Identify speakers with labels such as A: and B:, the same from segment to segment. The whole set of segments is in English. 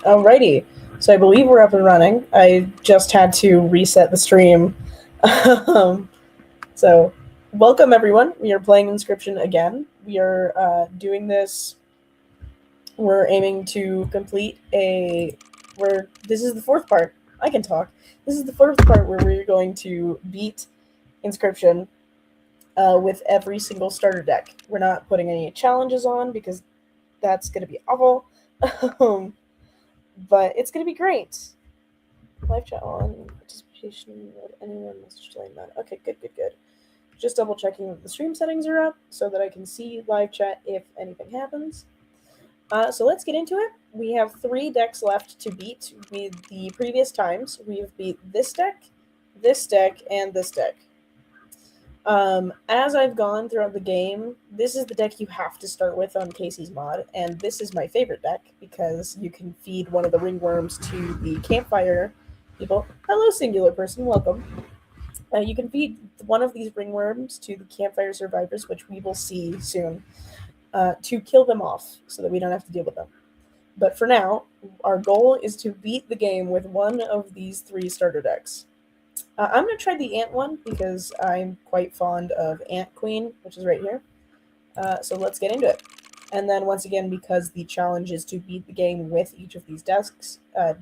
A: Alrighty, so I believe we're up and running. I just had to reset the stream. So, welcome everyone. We are playing Inscryption again. We are doing this. We're aiming to complete this is the fourth part. I can talk. This is the fourth part where we're going to beat Inscryption with every single starter deck. We're not putting any challenges on because that's going to be awful. But it's going to be great. Live chat on, participation mode, anyone must join that. Okay, good. Just double checking that the stream settings are up so that I can see live chat if anything happens. So let's get into it. We have 3 decks left to beat. With the previous times, we've beat this deck, and this deck. As I've gone throughout the game, this is the deck you have to start with on Casey's mod, and this is my favorite deck because you can feed one of the ringworms to the campfire people. Hello, singular person, welcome. You can feed one of these ringworms to the campfire survivors, which we will see soon, to kill them off so that we don't have to deal with them. But for now, our goal is to beat the game with one of these 3 starter decks. I'm going to try the Ant one because I'm quite fond of Ant Queen, which is right here. So let's get into it. And then once again, because the challenge is to beat the game with each of these decks, we're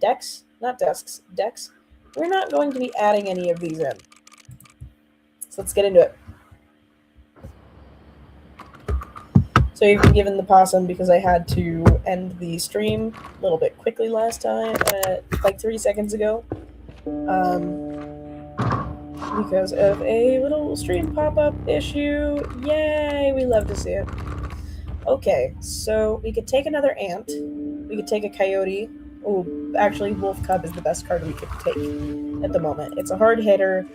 A: not going to be adding any of these in. So let's get into it. So you've been given the possum because I had to end the stream a little bit quickly last time, like 3 seconds ago. Because of a little stream pop-up issue. Yay, we love to see it. Okay, so we could take another ant. We could take a coyote. Oh, actually, Wolf Cub is the best card we could take at the moment. It's a hard hitter.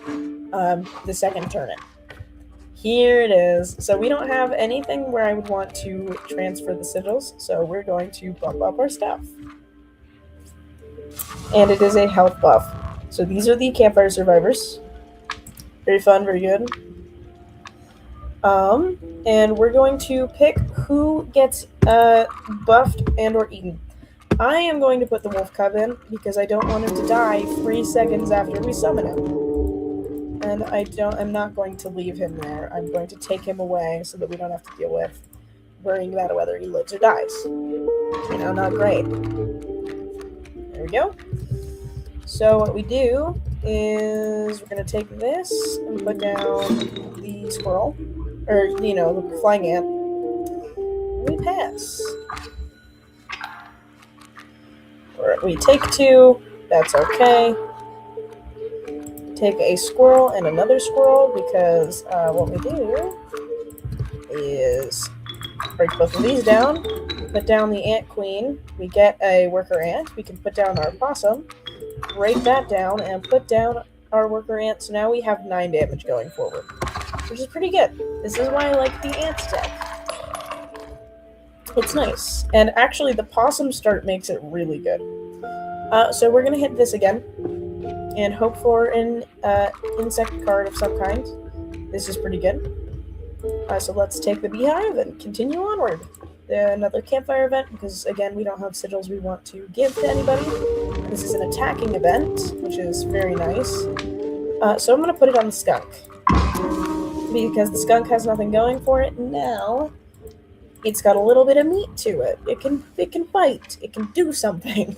A: The second turn. Here it is. So we don't have anything where I would want to transfer the sigils, so we're going to bump up our stuff. And it is a health buff. So these are the campfire survivors. Very fun, very good. And we're going to pick who gets buffed and or eaten. I am going to put the wolf cub in because I don't want him to die 3 seconds after we summon him. And I'm not going to leave him there. I'm going to take him away so that we don't have to deal with worrying about whether he lives or dies. You know, not great. There we go. So what we do is we're going to take this and put down the squirrel, or, you know, the flying ant. We pass. Or we take 2, that's okay. Take a squirrel and another squirrel because what we do is break both of these down, put down the ant queen, we get a worker ant, we can put down our possum, break that down, and put down our worker ant. So now we have 9 damage going forward, which is pretty good. This is why I like the ant deck. It's nice. And actually, the possum start makes it really good. So we're going to hit this again and hope for an insect card of some kind. This is pretty good. So let's take the beehive and continue onward. Another campfire event, because again, we don't have sigils we want to give to anybody. This is an attacking event, which is very nice. So I'm going to put it on the skunk, because the skunk has nothing going for it. Now, it's got a little bit of meat to it. It can fight. It can do something.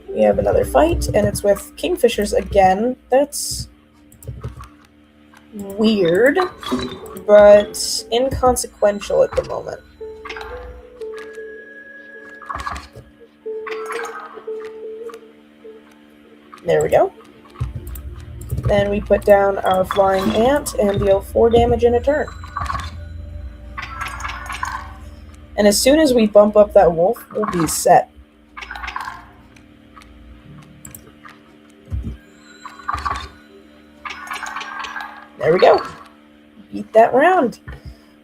A: We have another fight, and it's with kingfishers again. That's weird, but inconsequential at the moment. There we go. Then we put down our flying ant and deal 4 damage in a turn. And as soon as we bump up that wolf, we'll be set. There we go. Beat that round.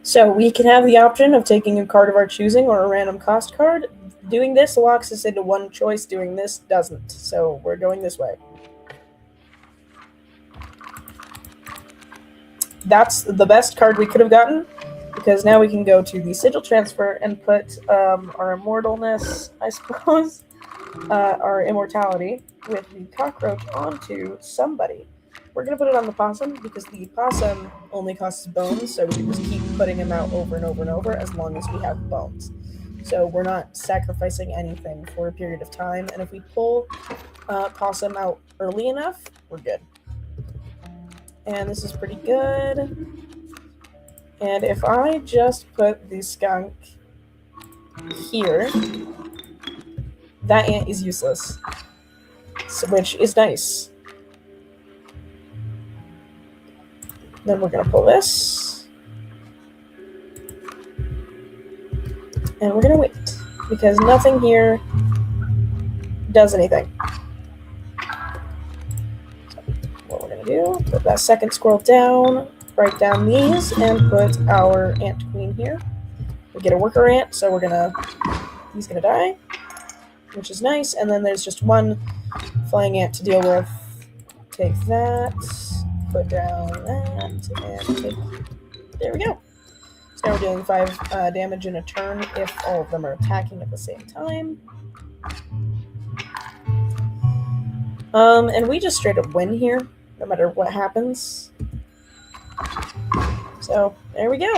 A: So we can have the option of taking a card of our choosing or a random cost card. Doing this locks us into one choice. Doing this doesn't. So we're going this way. That's the best card we could have gotten. because now we can go to the sigil transfer and put our immortalness, I suppose, our immortality with the cockroach onto somebody. We're going to put it on the possum because the possum only costs bones, so we can just keep putting him out over and over and over as long as we have bones. So we're not sacrificing anything for a period of time, and if we pull possum out early enough, we're good. And this is pretty good. And if I just put the skunk here, that ant is useless, which is nice. Then we're going to pull this. And we're going to wait, because nothing here does anything. So what we're going to do, put that second squirrel down, write down these, and put our ant queen here. We get a worker ant, so he's going to die, which is nice. And then there's just one flying ant to deal with. Take that, put down that, and take... There we go. So now we're dealing 5 damage in a turn if all of them are attacking at the same time. And we just straight up win here, no matter what happens. So, there we go.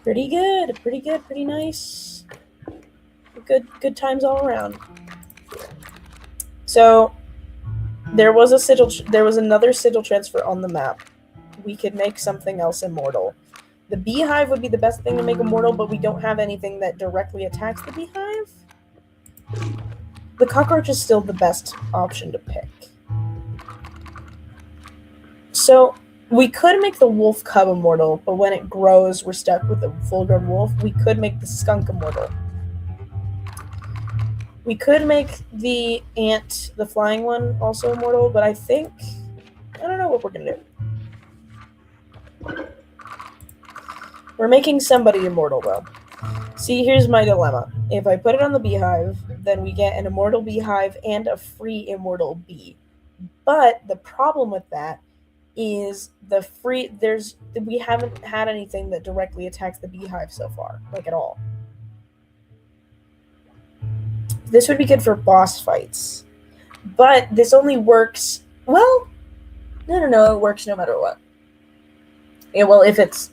A: Pretty good, pretty nice. Good times all around. So, there was another sigil transfer on the map. We could make something else immortal. The beehive would be the best thing to make immortal, but we don't have anything that directly attacks the beehive. The cockroach is still the best option to pick. So, we could make the wolf cub immortal, but when it grows, we're stuck with the full-grown wolf. We could make the skunk immortal. We could make the ant, the flying one, also immortal, but I don't know what we're going to do. We're making somebody immortal, though. See, here's my dilemma. If I put it on the beehive, then we get an immortal beehive and a free immortal bee. But the problem with that is we haven't had anything that directly attacks the beehive so far, like at all. This would be good for boss fights, but this only works, well, no, it works no matter what. Yeah, well, if it's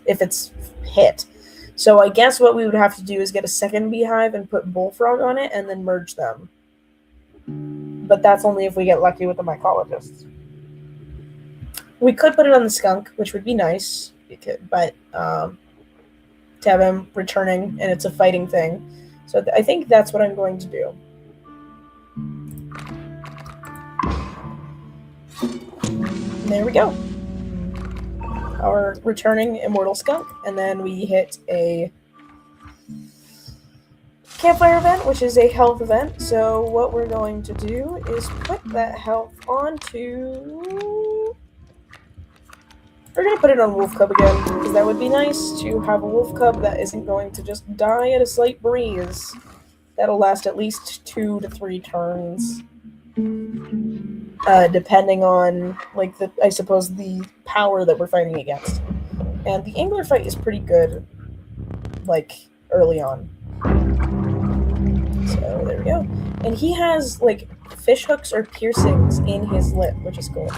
A: hit. So I guess what we would have to do is get a second beehive and put bullfrog on it and then merge them. But that's only if we get lucky with the mycologists. We could put it on the skunk, which would be nice, but to have him returning, and it's a fighting thing. So I think that's what I'm going to do. And there we go. Our returning immortal skunk, and then we hit a campfire event, which is a health event. So what we're going to do is put that health onto... We're going to put it on Wolf Cub again, because that would be nice to have a Wolf Cub that isn't going to just die at a slight breeze. That'll last at least 2 to 3 turns. Depending on, I suppose, the power that we're fighting against. And the angler fight is pretty good, early on. So, there we go. And he has, fish hooks or piercings in his lip, which is cool.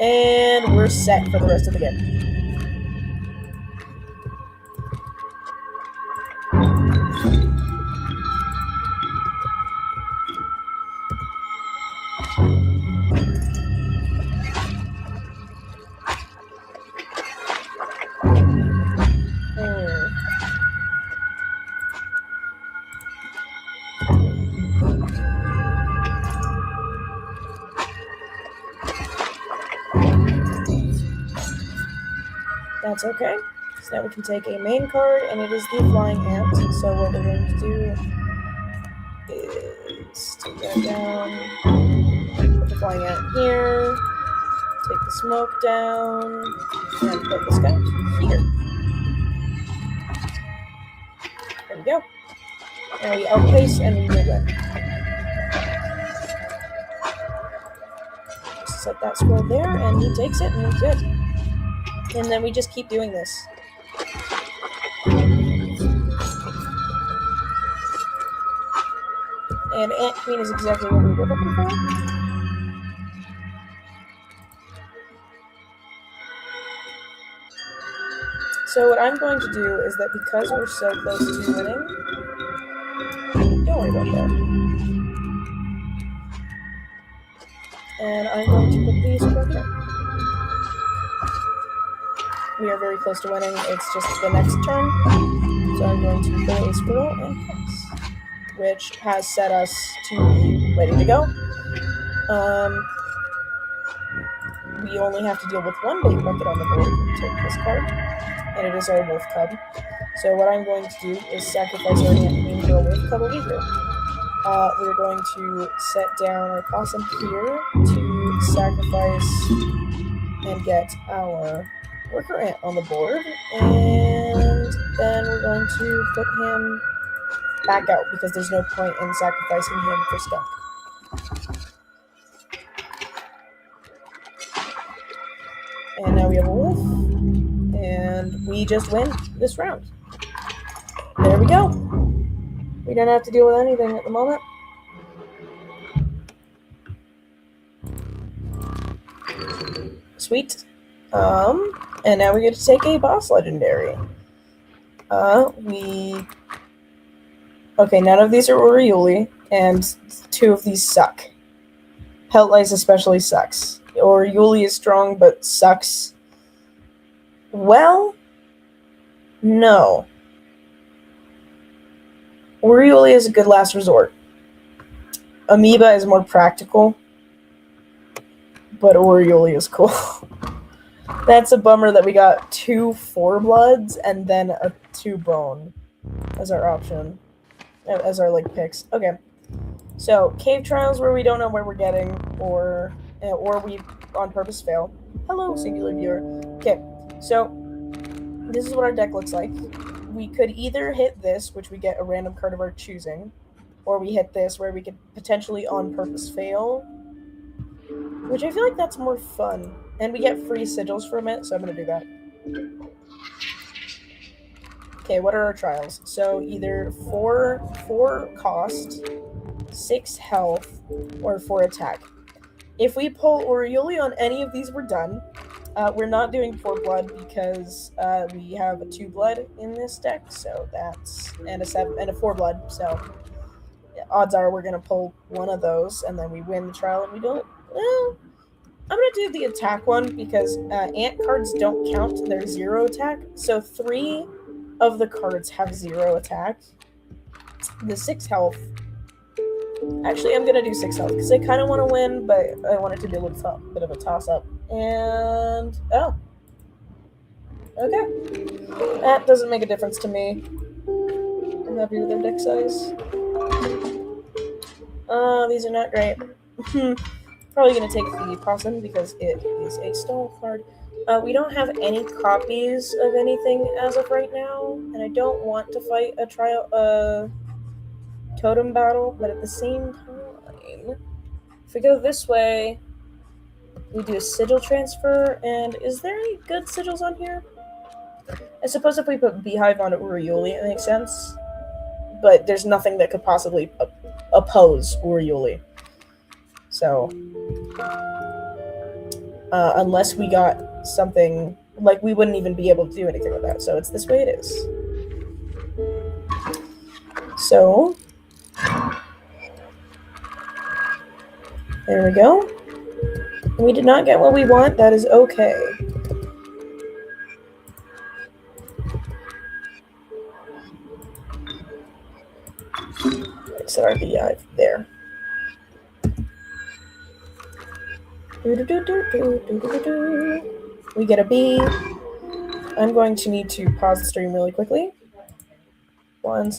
A: And we're set for the rest of the game. That's okay. So now we can take a main card, and it is the flying ant. So what we're going to do is take that down, put the flying ant here, take the smoke down, and put the skunk here. There we go. Now we outpace and we move it. Set that squirrel there, and he takes it, and we're good. And then we just keep doing this. And Ant Queen is exactly what we were looking for. So what I'm going to do is that because we're so close to winning, don't worry about that. And I'm going to put these over here. We are very close to winning. It's just the next turn. So I'm going to pull a squirrel and pass, which has set us to be ready to go. We only have to deal with one bait bucket on the board. We take this card, and it is our wolf cub. So what I'm going to do is sacrifice our Ant Queen for a wolf cub over here. We're going to set down our possum here to sacrifice and get our worker ant on the board, and then we're going to put him back out because there's no point in sacrificing him for skunk. And now we have a wolf, and we just win this round. There we go. We don't have to deal with anything at the moment. Sweet. And now we get to take a boss legendary. Okay, none of these are Oriuli, and 2 of these suck. Peltlice especially sucks. Oriuli is strong, but sucks. Well, no. Oriuli is a good last resort. Amoeba is more practical, but Oriuli is cool. That's a bummer that we got 2 4-bloods and then a 2-bone as our option, as our picks. Okay, so cave trials where we don't know where we're getting, or we on purpose fail. Hello, singular viewer. Okay, so this is what our deck looks like. We could either hit this, which we get a random card of our choosing, or we hit this where we could potentially on purpose fail, which I feel like that's more fun. And we get free sigils from it, so I'm going to do that. Okay, what are our trials? So either 4 cost, 6 health, or 4 attack. If we pull Oriuli on any of these, we're done. We're not doing 4 blood because we have a 2 blood in this deck, so that's and a 4 blood. So odds are we're gonna pull one of those, and then we win the trial, and we don't. Well, I'm gonna do the attack one because ant cards don't count; they're 0 attack. So 3 of the cards have 0 attack. The 6 health. Actually, I'm gonna do 6 health because I kind of want to win, but I want it to be a little bit of a toss-up. And okay, that doesn't make a difference to me. I'm happy with their deck size. These are not great. Probably gonna take the possum because it is a stall card. We don't have any copies of anything as of right now, and I don't want to fight a totem battle, but at the same time, if we go this way, we do a sigil transfer, and is there any good sigils on here? I suppose if we put Beehive on Oriuli, it makes sense, but there's nothing that could possibly oppose Oriuli. So, unless we got something, we wouldn't even be able to do anything with that, so it's this way it is. So, there we go. We did not get what we want, that is okay. Set our Beehive there. We get a bee. I'm going to need to pause the stream really quickly. 1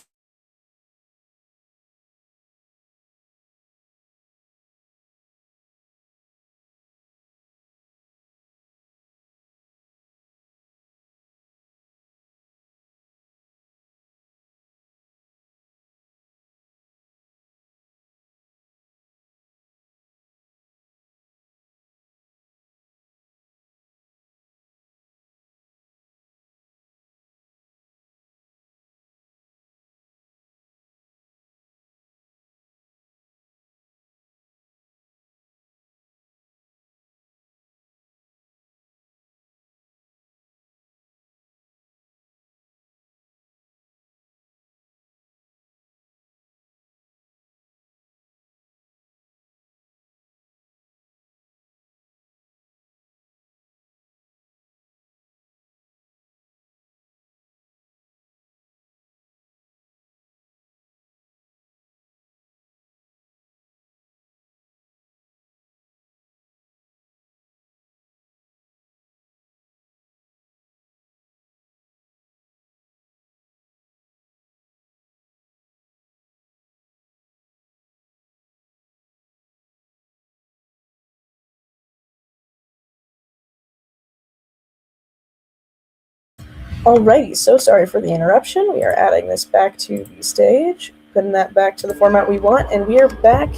A: Alrighty, so sorry for the interruption. We are adding this back to the stage, putting that back to the format we want, and we are back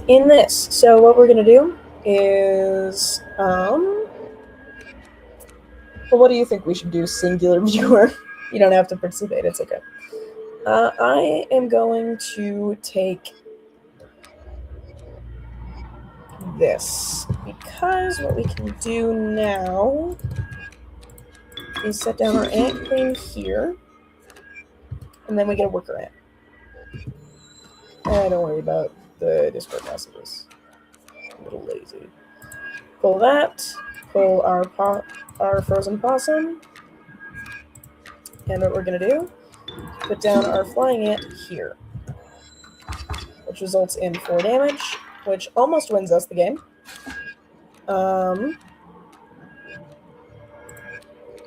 A: in this. So what we're going to do is, well, what do you think we should do, singular viewer? You don't have to participate, it's okay. I am going to take this, because what we can do now is set down our ant queen here, and then we get a worker ant. Don't worry about the Discord messages. I'm a little lazy. Pull that, pull our frozen possum, and what we're going to do, put down our flying ant here, which results in 4 damage, which almost wins us the game.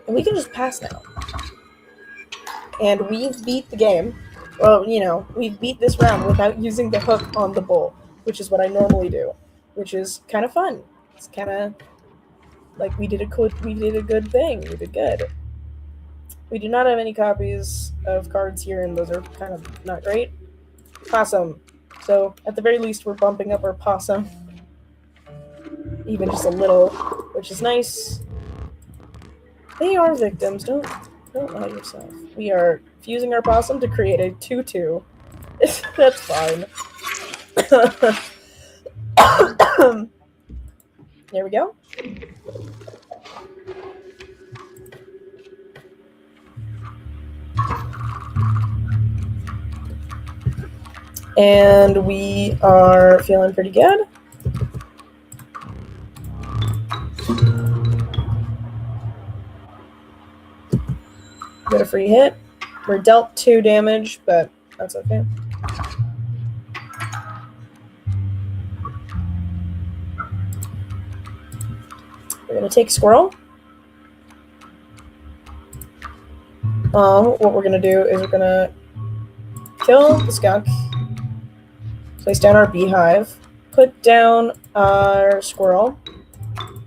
A: And we can just pass now. And we've beat the game. Well, you know, we've beat this round without using the hook on the bull, which is what I normally do, which is kind of fun. It's kind of like we did a good thing. We did good. We do not have any copies of cards here, and those are kind of not great. Possum. So, at the very least, we're bumping up our possum. Even just a little, which is nice. They are victims, don't lie to yourself. We are fusing our possum to create a 2/2. That's fine. There we go. And we are feeling pretty good. Get a free hit. We're dealt 2 damage, but that's okay. We're going to take Squirrel. What we're going to do is we're going to kill the skunk, place down our beehive, put down our squirrel,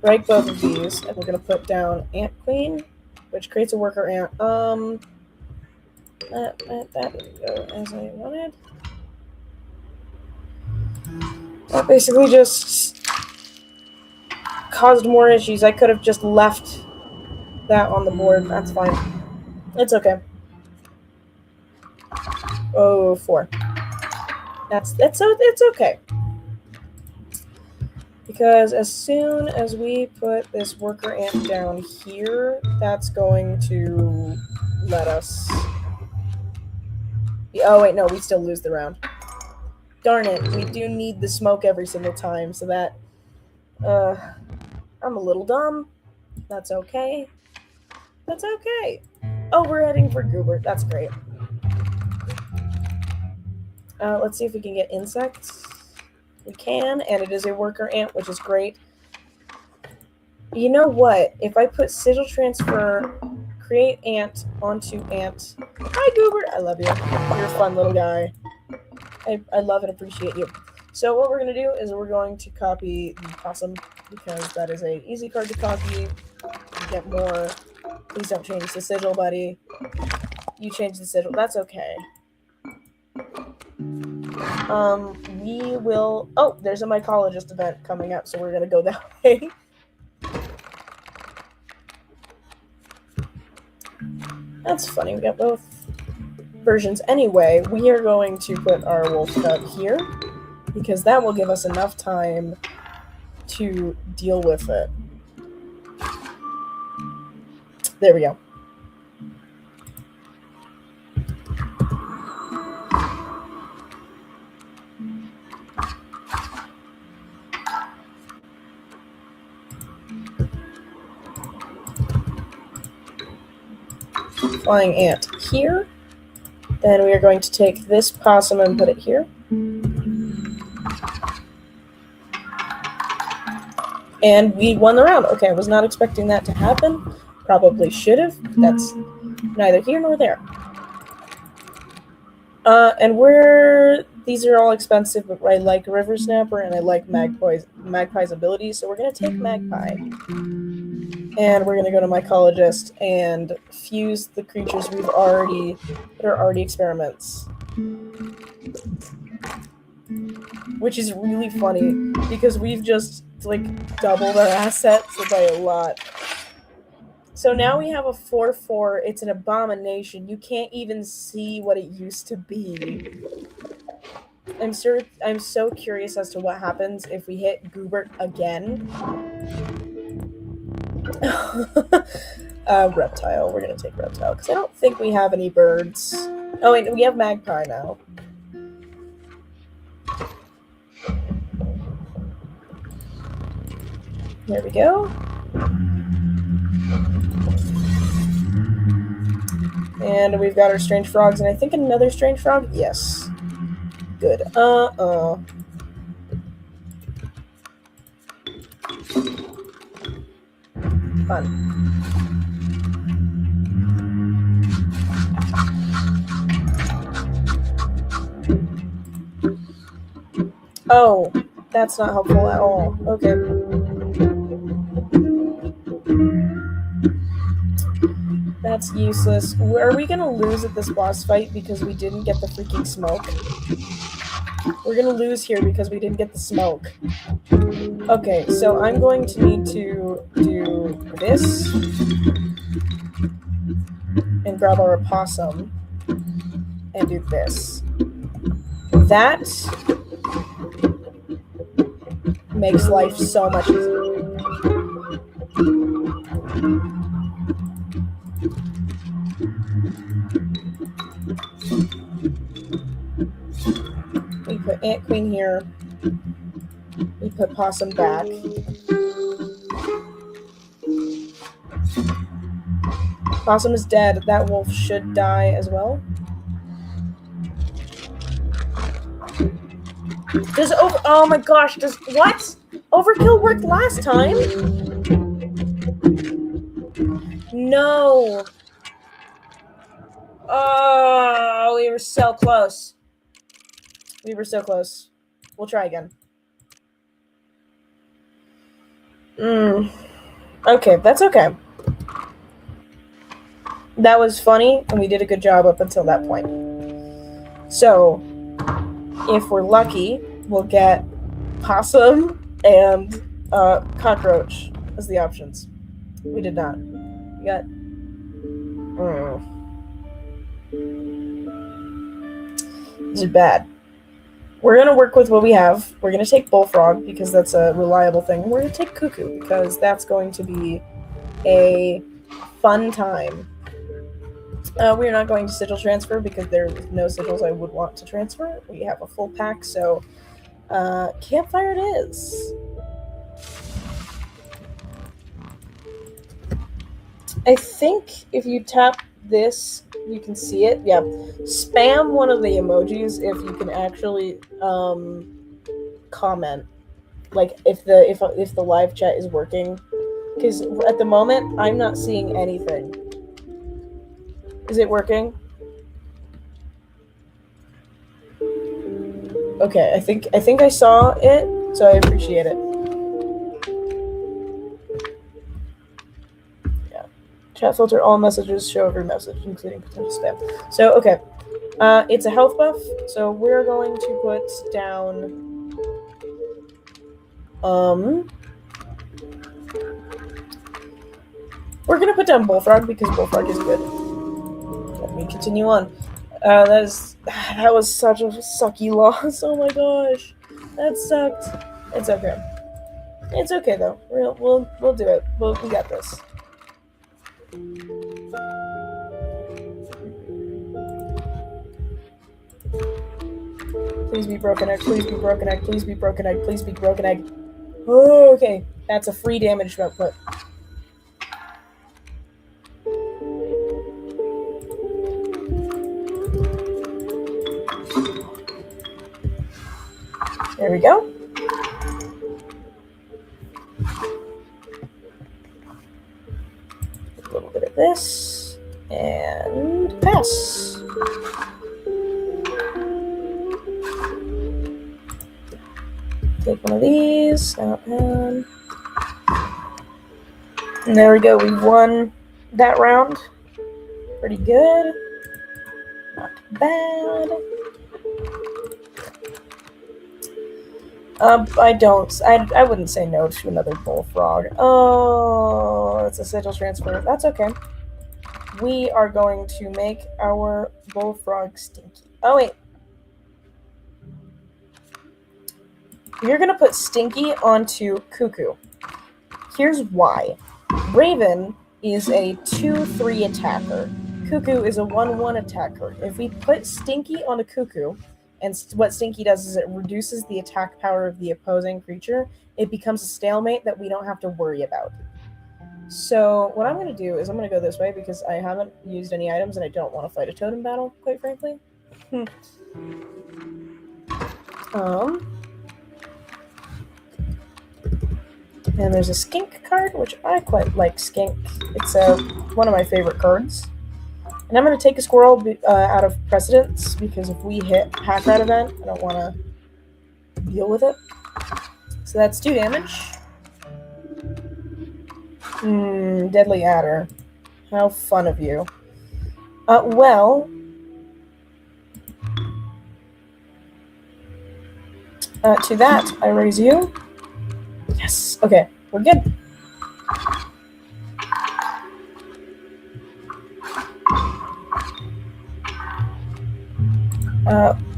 A: break both of these, and we're going to put down Ant Queen, which creates a worker ant. That didn't go as I wanted. That basically just caused more issues. I could have just left that on the board. That's fine. It's okay. Oh, 4. It's okay. Because as soon as we put this worker ant down here, that's going to let us... Oh, wait, no, we still lose the round. Darn it, we do need the smoke every single time, so that... I'm a little dumb. That's okay. That's okay. Oh, we're heading for Goober. That's great. Let's see if we can get insects. We can, and it is a worker ant, which is great. You know what? If I put sigil transfer, create ant onto ant. Hi, Goober. I love you. You're a fun little guy. I love and appreciate you. So what we're going to do is we're going to copy the possum, because that is an easy card to copy. You get more. Please don't change the sigil, buddy. You change the sigil. That's okay. We will... Oh, there's a mycologist event coming up, so we're going to go that way. That's funny. We got both versions. Anyway, we are going to put our wolf cut here, because that will give us enough time to deal with it. There we go. Flying ant here. Then we are going to take this possum and put it here. And we won the round. Okay, I was not expecting that to happen. Probably should have. That's neither here nor there. And these are all expensive, but I like River Snapper and I like Magpie's ability, so we're going to take Magpie. And we're going to go to mycologist and fuse the creatures that are already experiments. Which is really funny, because we've just, like, doubled our assets by a lot. So now we have a 4/4. It's an abomination. You can't even see what it used to be. I'm so curious as to what happens if we hit Goobert again. Reptile. We're gonna take reptile, because I don't think we have any birds. Oh wait, we have magpie now. There we go. And we've got our strange frogs, and I think another strange frog? Yes. Good. Fun. Oh, that's not helpful at all. Okay. That's useless. Are we gonna lose at this boss fight because we didn't get the freaking smoke? We're gonna lose here because we didn't get the smoke. Okay, so I'm going to need to do this and grab our opossum and do this. That makes life so much easier. We put Ant Queen here. We put Possum back. Possum is dead. That wolf should die as well. Oh my gosh, what? Overkill worked last time? No. Oh, we were so close. We were so close. We'll try again. Okay, that's okay. That was funny, and we did a good job up until that point. So, if we're lucky, we'll get possum and cockroach as the options. We did not. We got... This is bad. We're going to work with what we have. We're going to take bullfrog, because that's a reliable thing. We're going to take cuckoo, because that's going to be a fun time. We're not going to sigil transfer, because there's no sigils I would want to transfer. We have a full pack, so campfire it is. I think if you tap this, you can see it. Yeah. Spam one of the emojis if you can actually comment. Like if the live chat is working. Because at the moment I'm not seeing anything. Is it working? Okay, I think I saw it, so I appreciate it. Yeah. Chat filter all messages, show every message, including potential spam. So, okay. It's a health buff, so we're going to put down we're gonna put down bullfrog, because bullfrog is good. Let me continue on. That was such a sucky loss. Oh my gosh, that sucked. It's okay. It's okay though. We'll do it. We got this. Please be broken egg. Please be broken egg. Please be broken egg. Please be broken egg. Oh, okay, that's a free damage output. There we go. A little bit of this, and pass. Take one of these, and And there we go. We won that round. Pretty good. Not bad. I wouldn't say no to another bullfrog. Oh, it's a sigil transfer. That's okay. We are going to make our bullfrog stinky. Oh, wait. You're going to put stinky onto Cuckoo. Here's why. Raven is a 2/3 attacker. Cuckoo is a 1/1 attacker. If we put stinky on a Cuckoo, and what stinky does is it reduces the attack power of the opposing creature, it becomes a stalemate that we don't have to worry about. So what I'm going to do is I'm going to go this way because I haven't used any items and I don't want to fight a totem battle, quite frankly. And there's a skink card, which I quite like skink. It's one of my favorite cards. And I'm going to take a squirrel out of precedence because if we hit pack rat event, I don't want to deal with it. So that's 2 damage. Deadly Adder. How fun of you. Well... to that, I raise you. Yes. Okay, we're good.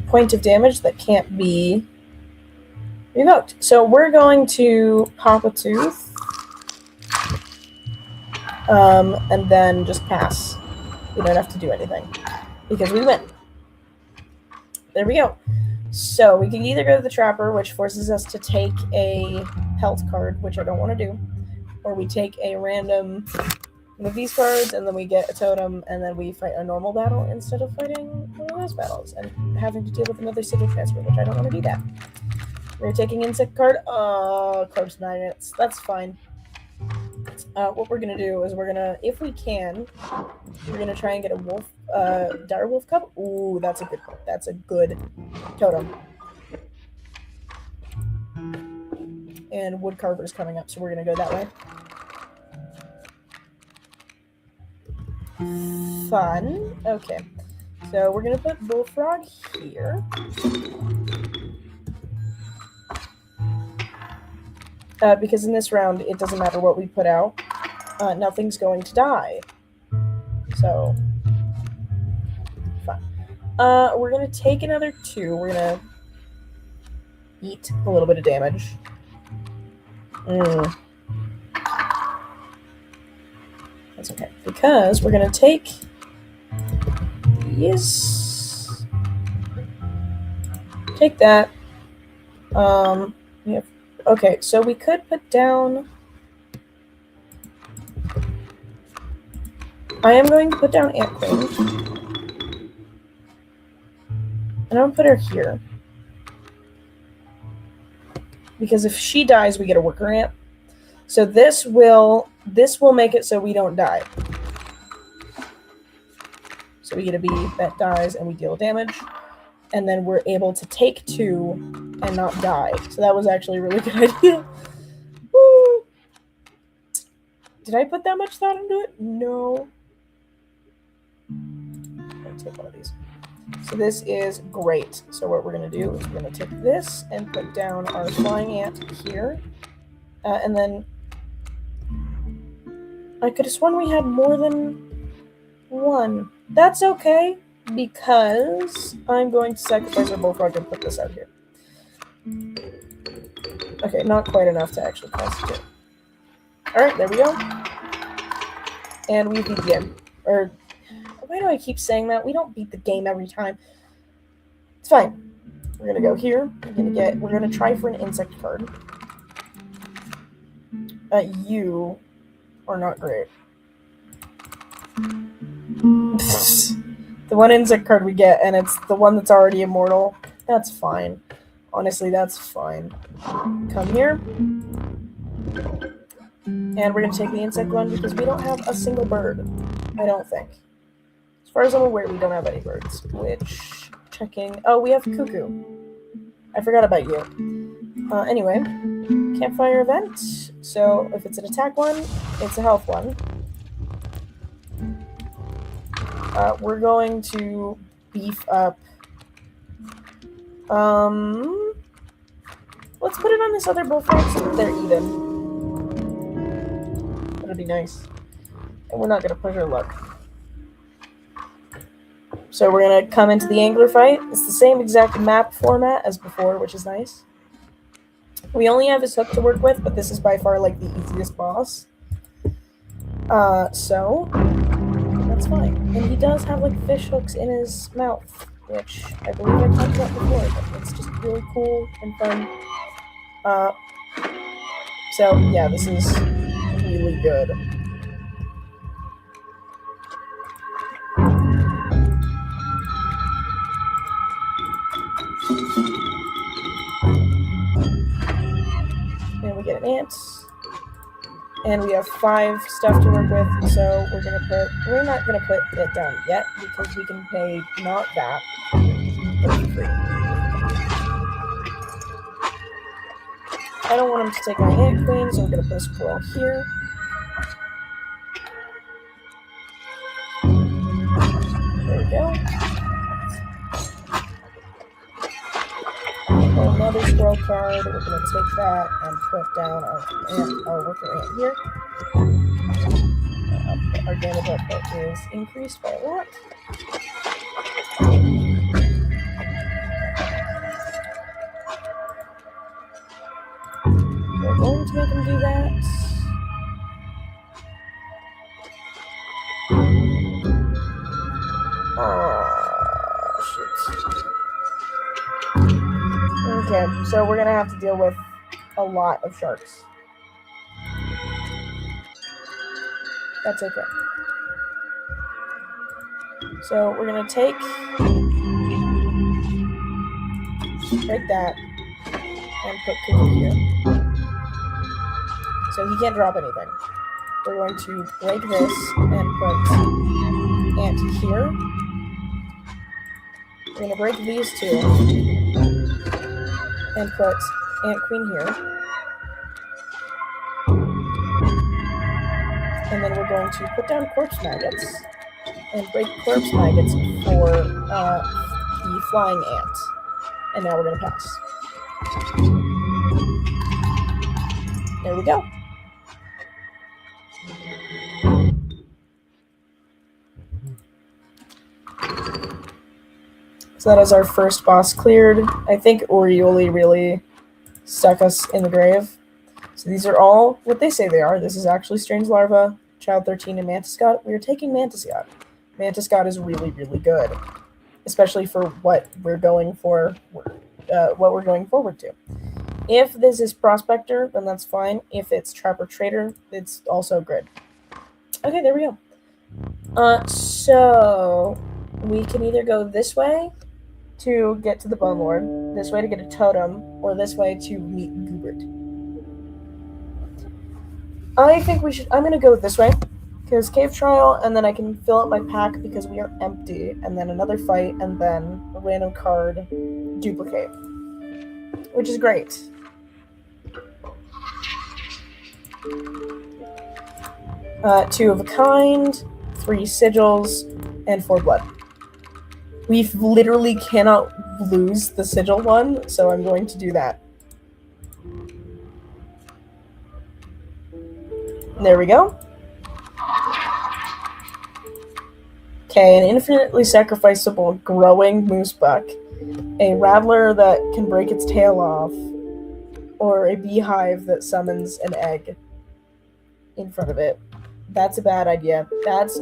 A: Point of damage that can't be revoked. So we're going to pop a tooth. And then just pass. We don't have to do anything. Because we win. There we go. So we can either go to the Trapper, which forces us to take a health card, which I don't want to do. Or we take a random one of these cards, and then we get a totem, and then we fight a normal battle instead of fighting one of those battles and having to deal with another sigil transfer, which I don't want to do that. We're taking insect card. Corpse magnets. That's fine. What we're going to do is we're going to, if we can, we're going to try and get a wolf, dire wolf cub. Ooh, that's a good totem. And wood carver's coming up, so we're going to go that way. Fun. Okay. So we're going to put bullfrog here. Because in this round, it doesn't matter what we put out. Nothing's going to die. So, fun. We're going to take another 2. We're going to eat a little bit of damage. That's okay. Because we're going to take these. Take that. We have. Okay, so we could put down... I am going to put down Ant Queen. And I'm going to put her here. Because if she dies, we get a worker ant. So this will make it so we don't die. So we get a bee that dies and we deal damage. And then we're able to take 2 and not die. So that was actually a really good idea. Woo! Did I put that much thought into it? No. I'm going to take one of these. So this is great. So what we're going to do is we're going to take this and put down our flying ant here. And then I could have sworn we had more than 1. That's okay. Because I'm going to sacrifice our bullfrog and put this out here. Okay, not quite enough to actually cast it. Alright, there we go. And we beat the game. Or, why do I keep saying that? We don't beat the game every time. It's fine. We're gonna go here. We're gonna try for an insect card. You are not great. The one insect card we get, and it's the one that's already immortal. That's fine. Honestly, that's fine. Come here. And we're going to take the insect one because we don't have a single bird. I don't think. As far as I'm aware, we don't have any birds. Which, checking... Oh, we have cuckoo. I forgot about you. Anyway. campfire event. So if it's an attack one, it's a health one. We're going to beef up. Let's put it on this other bullfrog so that they're even. That'll be nice. And we're not going to push our luck. So we're going to come into the angler fight. It's the same exact map format as before, which is nice. We only have his hook to work with, but this is by far like the easiest boss. So that's fine. And he does have like fish hooks in his mouth, which I believe I talked about before, but it's just really cool and fun. So yeah, this is really good. And we get an ant. And we have 5 stuff to work with, so we're not gonna put it down yet because we can pay not that, but free. I don't want him to take my ant queen, so we're gonna put a squirrel here. There we go. Another squirrel card. We're gonna take that and put down our worker ant here. Our damage output is increased by a lot. We're going to make him do that. Shoot. Okay, so we're gonna have to deal with a lot of sharks. That's okay. So we're gonna break that, and put Cookie here. So he can't drop anything. We're going to break this and put Ant here. We're gonna break these two and put Ant Queen here. And then we're going to put down corpse maggots and break corpse maggots for the flying ant. And now we're going to pass. There we go. So that is our first boss cleared. I think Orioli really stuck us in the grave. So these are all what they say they are. This is actually Strange Larva, Child 13, and Mantiscot. We are taking Mantiscot. Mantiscot is really, really good, especially for what we're going for, what we're going forward to. If this is Prospector, then that's fine. If it's Trapper Trader, it's also good. Okay, there we go. So we can either go this way to get to the Bone Lord, this way to get a totem, or this way to meet Goobert. I think I'm going to go this way, because Cave Trial, and then I can fill up my pack because we are empty, and then another fight, and then a random card duplicate, which is great. Two of a kind, 3 sigils, and 4 blood. We literally cannot lose the sigil one, so I'm going to do that. There we go. Okay, an infinitely sacrificable growing moose buck, a rattler that can break its tail off, or a beehive that summons an egg in front of it. That's a bad idea. That's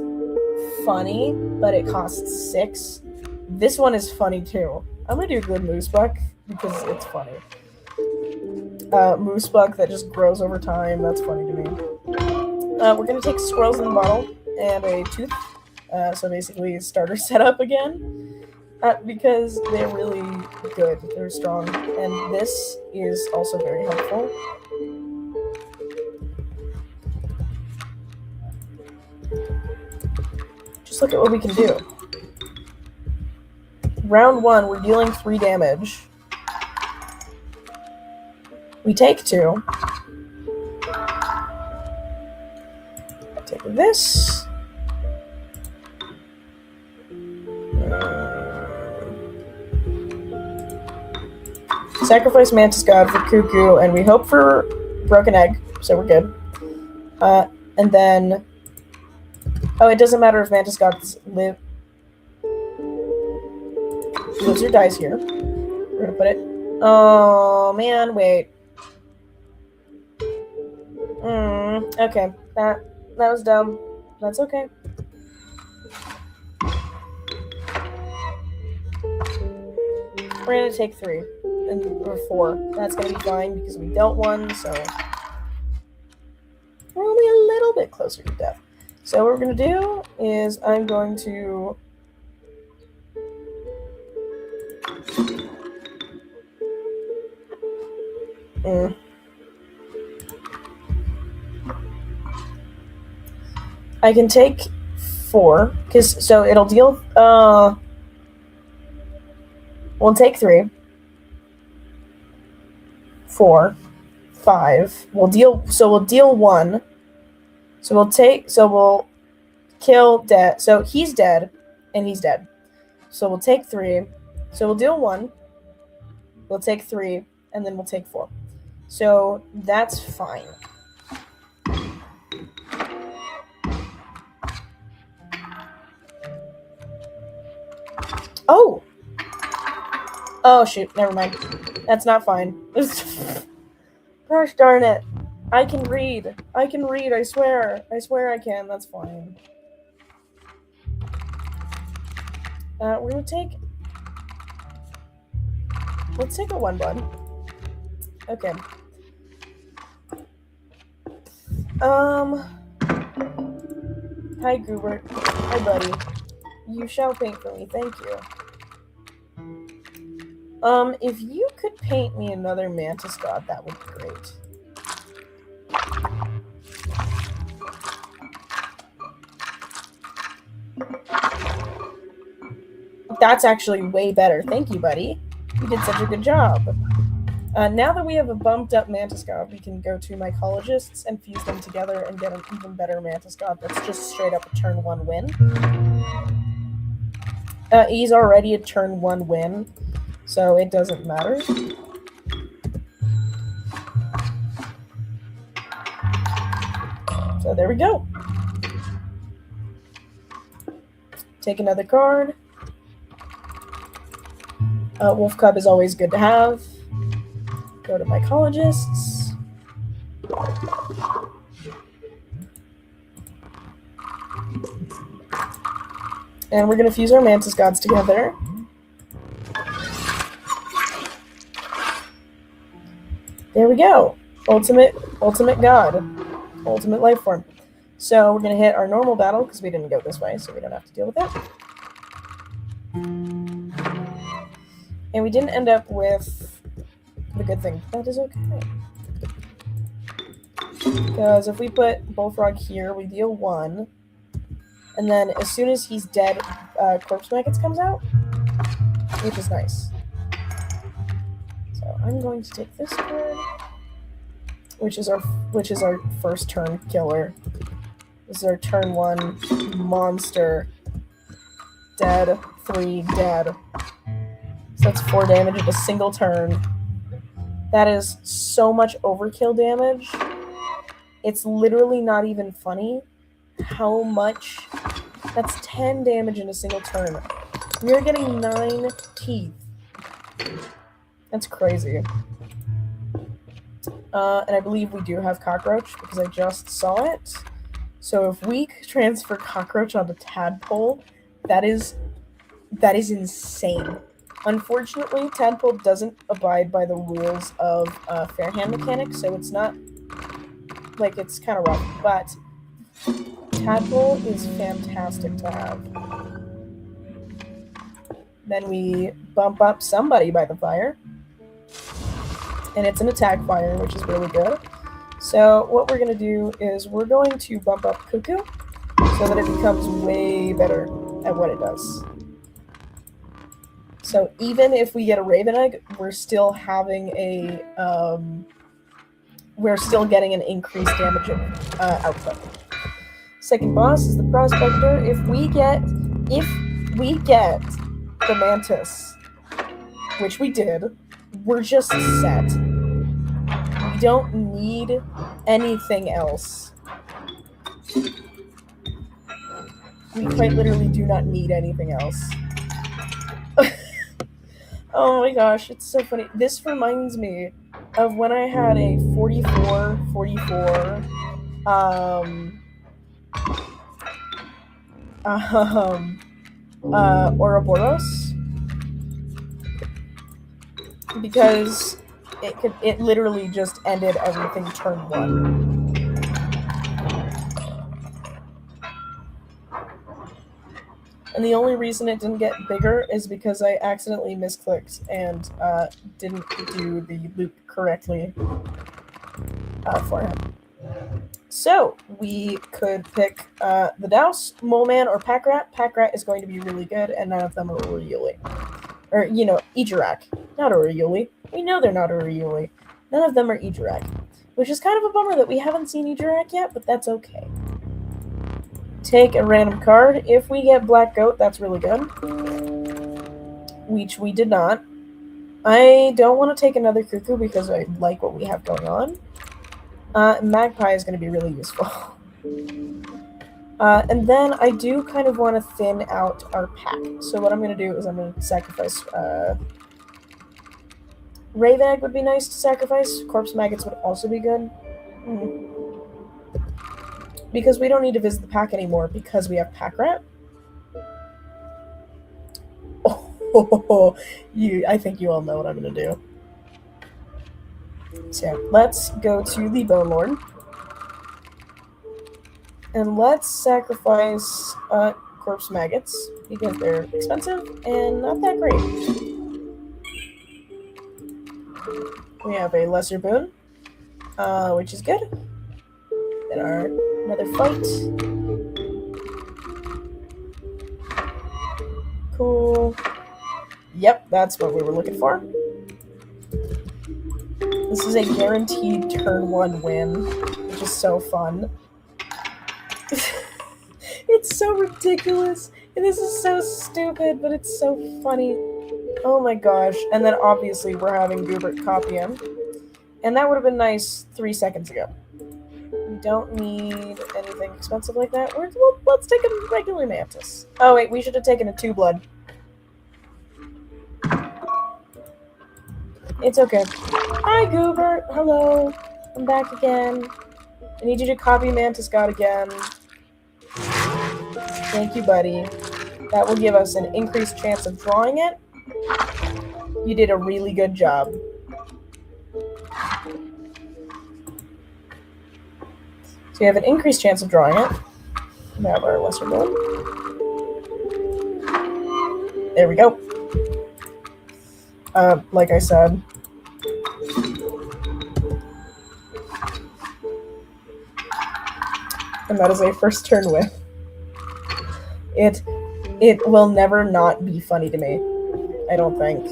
A: funny, but it costs 6. This one is funny too. I'm gonna do a good moose buck because it's funny. Moose buck that just grows over time. That's funny to me. We're gonna take squirrels in the bottle and a tooth. So basically, starter setup again, because they're really good. They're strong, and this is also very helpful. Just look at what we can do. Round 1, we're dealing 3 damage. We take 2. this. Sacrifice Mantis God for Cuckoo, and we hope for Broken Egg, so we're good. And then... Oh, it doesn't matter if Mantis Gods lives or dies here. We're gonna put it... Oh, man, wait. Okay. That was dumb. That's okay. We're gonna take 3. Or 4. That's gonna be fine because we dealt 1, so... We're only a little bit closer to death. So what we're gonna do is I'm going to... I can take 4, so it'll deal, we'll take 3, 4, 5, we'll deal 1, so we'll kill dead, so he's dead, and he's dead, so we'll take 3, so we'll deal 1, we'll take 3, and then we'll take 4, so that's fine. Oh! Oh, shoot. Never mind. That's not fine. Gosh darn it. I can read. I swear. I swear I can. That's fine. We're gonna take... Let's take a 1-blood. Okay. Hi, Goober. Hi, buddy. You shall paint for me, thank you. If you could paint me another Mantis God, that would be great. That's actually way better. Thank you, buddy. You did such a good job. Now that we have a bumped up Mantis God, we can go to mycologists and fuse them together and get an even better Mantis God that's just straight up a turn 1 win. He's already a turn 1 win, so it doesn't matter. So there we go. Take another card. Wolf Cub is always good to have. Go to mycologists. And we're going to fuse our Mantis Gods together. There we go. Ultimate God. Ultimate life form. So we're going to hit our normal battle because we didn't go this way, so we don't have to deal with that. And we didn't end up with the good thing. That is okay. Because if we put Bullfrog here, we deal 1. And then as soon as he's dead, Corpse Maggots comes out, which is nice. So I'm going to take this card, which is our first turn killer. This is our turn 1 monster. Dead, 3 dead. So that's 4 damage in a single turn. That is so much overkill damage. It's literally not even funny how much. That's 10 damage in a single turn. We're getting 9 teeth. That's crazy. And I believe we do have Cockroach because I just saw it. So if we transfer Cockroach onto Tadpole, that is insane. Unfortunately, Tadpole doesn't abide by the rules of fair hand mechanics, so it's not, like, it's kind of rough, but Tadpole is fantastic to have. Then we bump up somebody by the fire, and it's an attack fire, which is really good. So what we're going to do is we're going to bump up Cuckoo so that it becomes way better at what it does. So even if we get a Raven Egg, we're still having a, we're still getting an increased damage output. Second boss is the Prospector. If we get the Mantis, which we did, we're just set. We don't need anything else. We quite literally do not need anything else. Oh my gosh, it's so funny. This reminds me of when I had a 44, Ouroboros, because it literally just ended everything turn 1. And the only reason it didn't get bigger is because I accidentally misclicked and didn't do the loop correctly for him. So we could pick the Douse, Mole Man, or Pack Rat. Pack Rat is going to be really good, and none of them are Uriuli. Or, Ijarak. Not Uriuli. We know they're not Uriuli. None of them are Ijarak. Which is kind of a bummer that we haven't seen Ijarak yet, but that's okay. Take a random card. If we get Black Goat, that's really good. Which we did not. I don't want to take another Cuckoo because I like what we have going on. Magpie is going to be really useful. And then I do kind of want to thin out our pack. So what I'm going to do is I'm going to sacrifice... Ravag would be nice to sacrifice. Corpse Maggots would also be good. Because we don't need to visit the pack anymore because we have Pack Rat. I think you all know what I'm going to do. So let's go to the Bone Lord. And let's sacrifice Corpse Maggots because they're expensive and not that great. We have a Lesser Boon, which is good. Then another fight. Cool. Yep, that's what we were looking for. This is a guaranteed turn 1 win, which is so fun. It's so ridiculous. And this is so stupid, but it's so funny. Oh my gosh. And then obviously we're having Goobert copy him. And that would have been nice 3 seconds ago. We don't need anything expensive like that. Let's take a regular Mantis. Oh wait, we should have taken a 2-blood. It's okay. Hi, Goobert. Hello. I'm back again. I need you to copy Mantis God again. Thank you, buddy. That will give us an increased chance of drawing it. You did a really good job. So we have an increased chance of drawing it. We have our Lesser Boon. There we go. Like I said. And that is a first turn win. It will never not be funny to me. I don't think.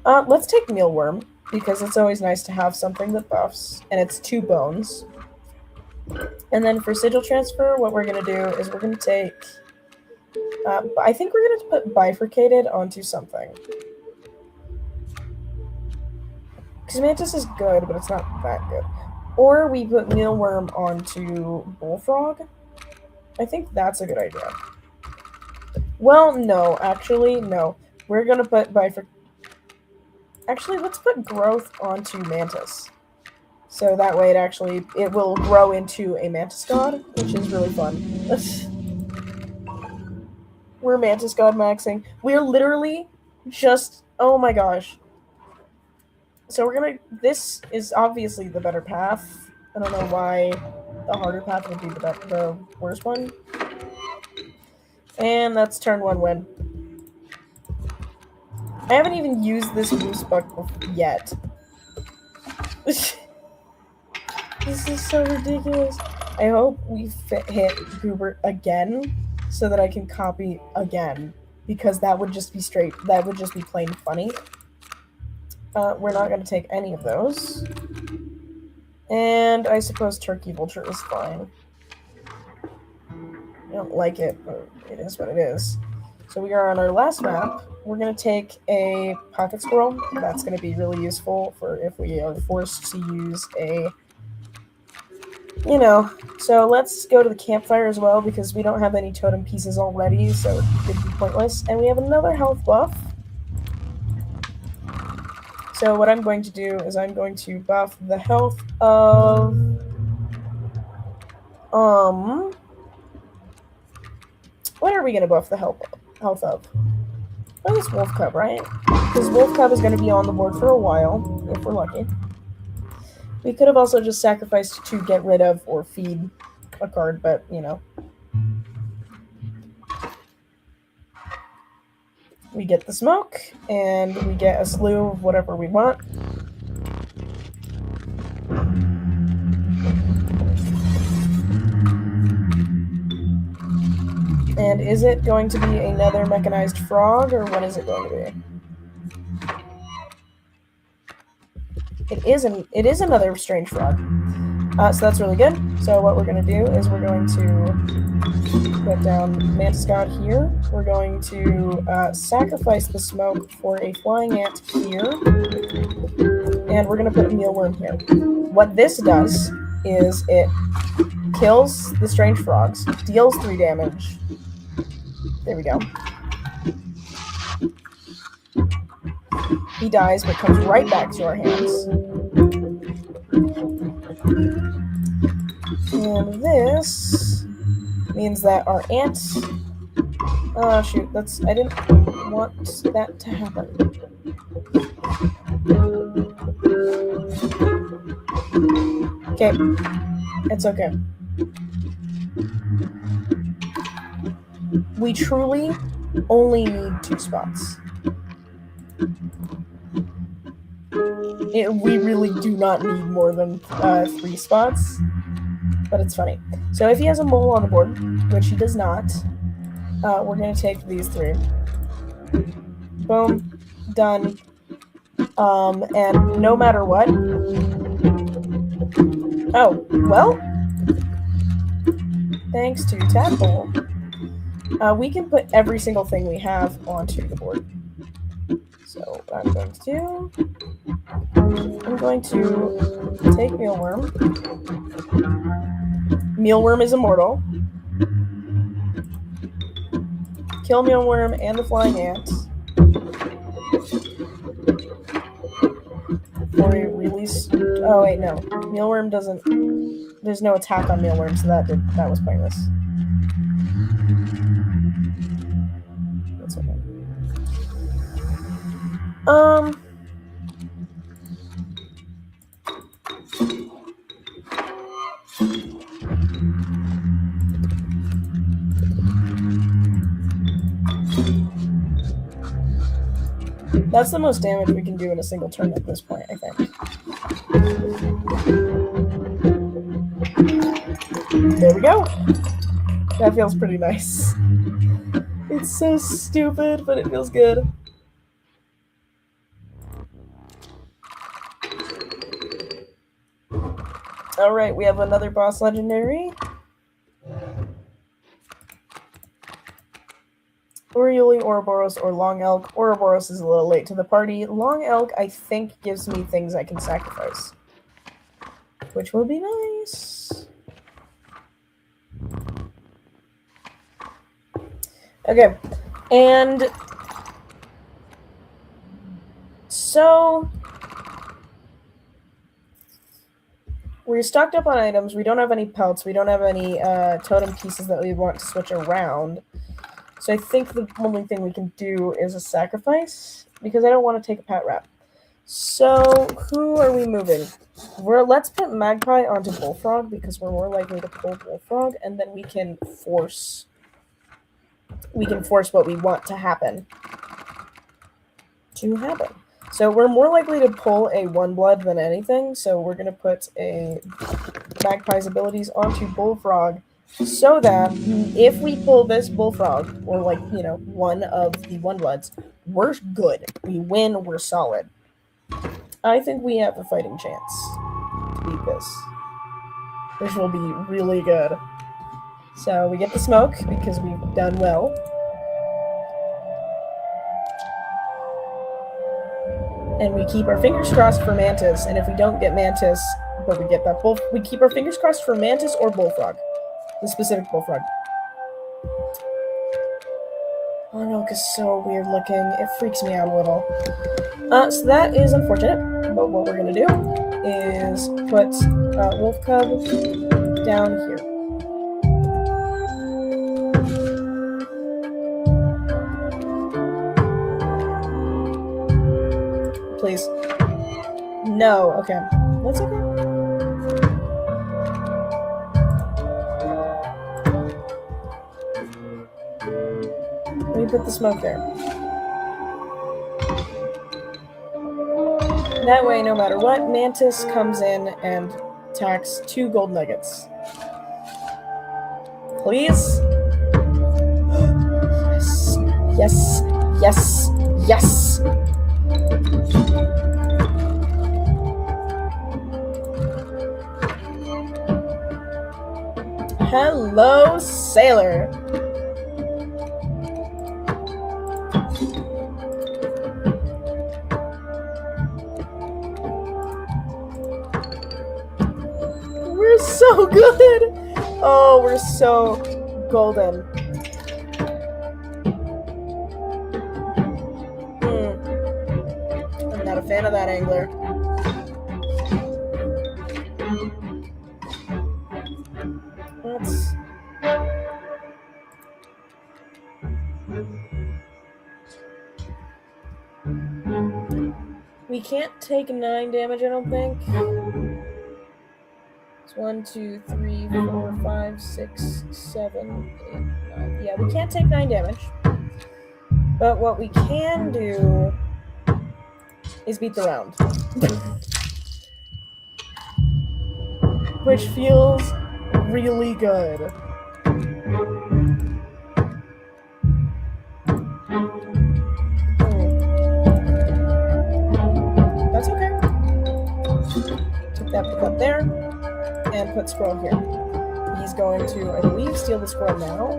A: Let's take Mealworm, because it's always nice to have something that buffs, and it's 2 bones. And then for Sigil Transfer, what we're going to do is we're going to take... I think we're going to put Bifurcated onto something. Because Mantis is good, but it's not that good. Or we put Mealworm onto Bullfrog. I think that's a good idea. Well, no. Actually, no. We're going to put Bifurcated... Actually, let's put Growth onto Mantis. So that way it will grow into a Mantis God, which is really fun. We're Mantis God maxing. We're literally just... Oh my gosh. So we're gonna... This is obviously the better path. I don't know why the harder path would be the worst one. And that's turn 1 win. I haven't even used this boost buck yet. This is so ridiculous. I hope we hit Goobert again so that I can copy again. Because that would just be that would just be plain funny. We're not going to take any of those. And I suppose turkey vulture is fine. I don't like it, but it is what it is. So we are on our last map. We're going to take a pocket squirrel. That's going to be really useful for if we are forced to use a... So let's go to the campfire as well, because we don't have any totem pieces already, so it'd be pointless. And we have another health buff. So what I'm going to do is I'm going to buff the health of... What are we going to buff the health of? Oh, it's Wolf Cub, right? Because Wolf Cub is going to be on the board for a while, if we're lucky. We could have also just sacrificed to get rid of or feed a card, but, We get the smoke, and we get a slew of whatever we want. And is it going to be another mechanized frog, or what is it going to be? It is another strange frog. So that's really good. So what we're going to do is we're going to put down Mantis God here. We're going to sacrifice the smoke for a flying ant here. And we're going to put a mealworm here. What this does is it kills the strange frogs, deals 3 damage. There we go. He dies, but comes right back to our hands. And this means that our ant... Oh, shoot. I didn't want that to happen. Okay. It's okay. We truly only need 2 spots. We really do not need more than 3 spots, but it's funny. So if he has a mole on the board, which he does not, we're going to take these 3. Boom. Done. And no matter what... Oh, well, thanks to Tadpole, we can put every single thing we have onto the board. So what I'm going to do, I'm going to take Mealworm. Mealworm is immortal. Kill Mealworm and the flying ant. Or release... Oh wait, no. Mealworm doesn't... There's no attack on Mealworm, so that was pointless. That's okay. That's the most damage we can do in a single turn at this point, I think. There we go. That feels pretty nice. It's so stupid, but it feels good. Alright, we have another boss legendary. Oriole, Ouroboros, or Long Elk. Ouroboros is a little late to the party. Long Elk, I think, gives me things I can sacrifice, which will be nice. Okay, and so we're stocked up on items. We don't have any pelts. We don't have any totem pieces that we want to switch around. So I think the only thing we can do is a sacrifice, because I don't want to take a pat rat. So who are we moving? Let's put Magpie onto Bullfrog, because we're more likely to pull Bullfrog, and then we can force what we want to happen. So we're more likely to pull a 1-blood than anything, so we're going to put a Magpie's abilities onto Bullfrog, so that if we pull this Bullfrog, or one of the 1-bloods, we're good. We win, we're solid. I think we have a fighting chance. beat this. This will be really good. So we get the smoke because we've done well. And we keep our fingers crossed for Mantis. And if we don't get Mantis, but we get that we keep our fingers crossed for Mantis or Bullfrog. The specific Bullfrog. Arnold is so weird looking. It freaks me out a little. So that is unfortunate. But what we're going to do is put Wolf Cub down here. Please. No. Okay. That's okay. Let me put the smoke there. That way, no matter what, Mantis comes in and attacks 2 gold nuggets. Please? Yes. Yes. Yes. Yes. Hello, sailor. We're so good. Oh, we're so golden. I'm not a fan of that angler. We can't take 9 damage, I don't think. It's 1, 2, 3, 4, 5, 6, 7, 8, 9. Yeah, we can't take 9 damage. But what we can do is beat the round. Which feels really good. That's okay. Take that pick up there and put Squirrel here. He's going to, I believe, steal the Squirrel now.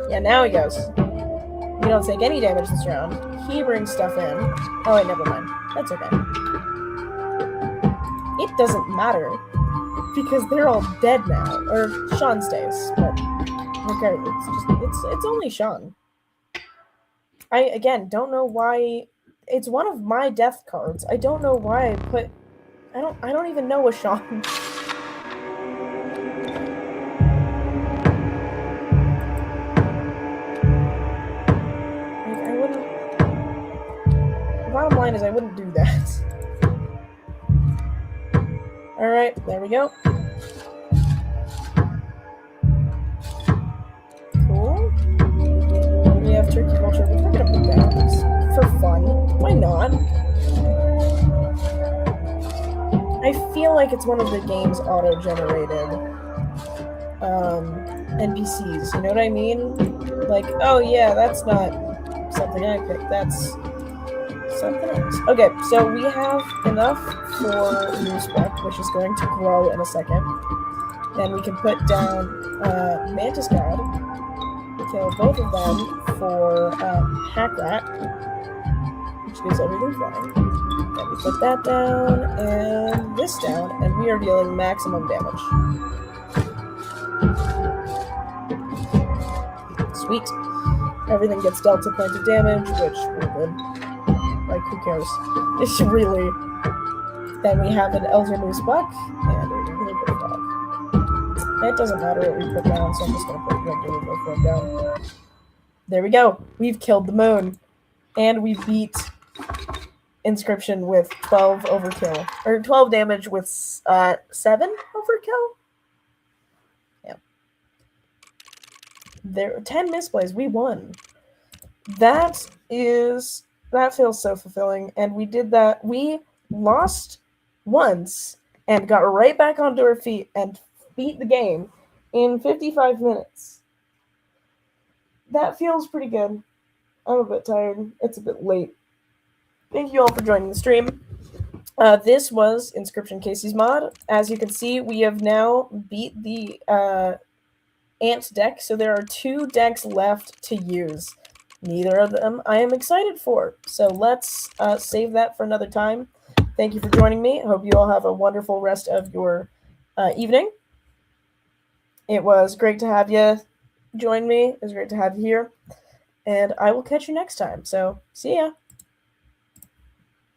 A: Yeah, now he goes. We don't take any damage this round. He brings stuff in. Oh wait, never mind. That's okay. It doesn't matter because they're all dead now. Or Sean stays, but regardless, it's only Sean. I again don't know why. It's one of my death cards. I don't know why I put. I don't even know a Sean. Like, I wouldn't. Bottom line is I wouldn't do that. All right, there we go. Cool. We have Turkey Vulture. We're not gonna put down for fun. Why not? I feel like it's one of the game's auto-generated NPCs. You know what I mean? Like, oh yeah, that's not something I picked. That's something else. Okay, so we have enough for Newsbook, which is going to grow in a second. Then we can put down Mantis God, kill both of them for Hack Rat, which gives everything flying. Then we put that down and this down, and we are dealing maximum damage. Sweet. Everything gets dealt a point of damage, which we're good. Like, who cares? It's really... Then we have an Elder Moose Buck and a really good dog. It doesn't matter what we put down, so I'm just going to put regular Bullfrog down. There we go. We've killed the moon. And we beat Inscryption with 12 overkill. Or 12 damage with 7 overkill? Yeah. There 10 misplays. We won. That feels so fulfilling. And we did that. We lost once and got right back onto our feet and beat the game in 55 minutes. That feels pretty good. I'm a bit tired. It's a bit late. Thank you all for joining the stream. This was Inscryption Casey's mod. As you can see, we have now beat the Ant deck, so there are 2 decks left to use. Neither of them I am excited for, so let's save that for another time. Thank you for joining me. I hope you all have a wonderful rest of your evening. It was great to have you join me. It was great to have you here, and I will catch you next time. So, see ya.